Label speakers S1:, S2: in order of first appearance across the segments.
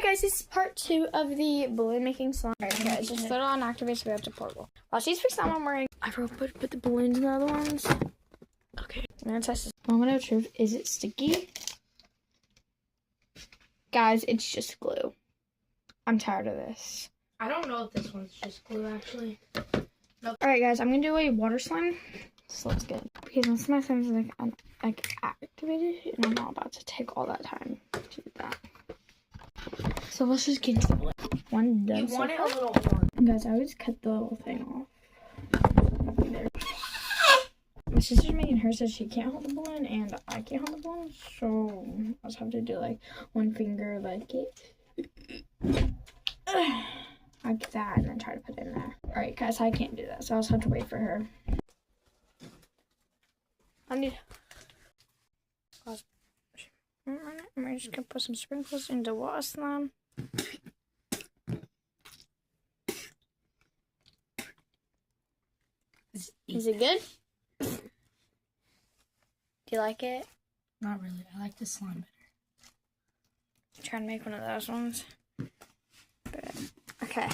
S1: guys, this is part 2 of the balloon making slime. Alright guys, just put it on activate so we have to portal. While she's fixing that one, we're gonna put the balloons in the other ones. Okay, I'm gonna test this. Moment of truth, is it sticky? Guys, it's just glue. I'm tired of this.
S2: I don't know if this one's just glue actually. Nope.
S1: Alright guys, I'm gonna do a water slime. So let's get it. Because once my slime is like activated, and I'm not about to take all that time to do that. So let's just get into the balloon. One done.
S2: You want it a little orange.
S1: Guys, I always cut the little thing off. My sister's making hers so she can't hold the balloon, and I can't hold the balloon, so I just have to do like one finger like it. Like that, and then try to put it in there. Alright, guys, I can't do that, so I'll just have to wait for her. I'm just gonna put some sprinkles into water slime. Is it good? Do you like it?
S2: Not really. I like the slime better.
S1: Try to make one of those ones. Good. Okay.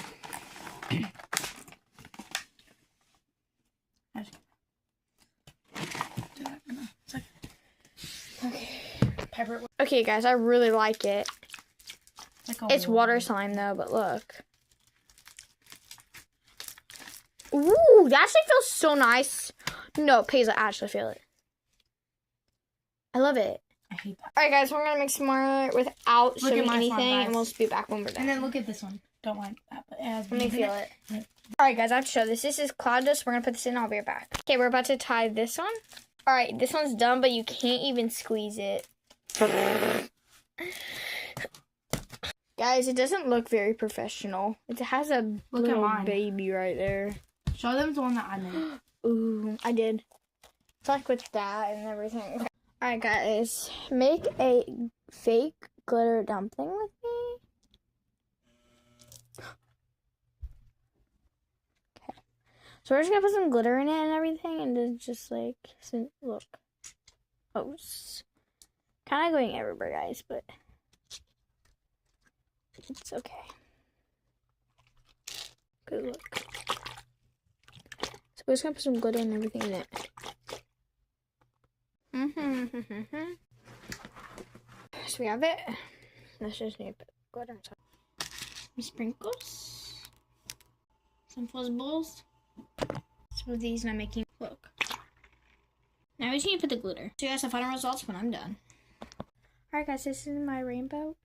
S1: Okay, guys, I really like it. It's water slime though, but look. Ooh, that actually feels so nice. No, Paisley, I actually feel it. I love it.
S2: I hate that.
S1: Alright, guys, we're gonna make some more without showing anything, and we'll just be back when we're done.
S2: And then look at this one. Don't like that, but it has.
S1: Let me feel it. Alright, guys, I have to show this. This is cloud dust. We're gonna put this in. I'll be right back. Okay, we're about to tie this one. Alright, this one's done, but you can't even squeeze it. Guys, it doesn't look very professional. It has a little baby right there.
S2: Show them the one that I made.
S1: Ooh, I did. It's like with that and everything. Okay. Alright, guys. Make a fake glitter dumpling with me. Okay. So we're just gonna put some glitter in it and everything, and then just like, look. Oh, it's kind of going everywhere, guys, but it's okay. Good look. So we're just gonna put some glitter and everything in it. So we have it. Let's just need to put glitter on top. Some sprinkles. Some fuzz balls. Some of these, and I'm making look. Now we just need to put the glitter. So you guys, the final results when I'm done. Alright guys, this is my rainbow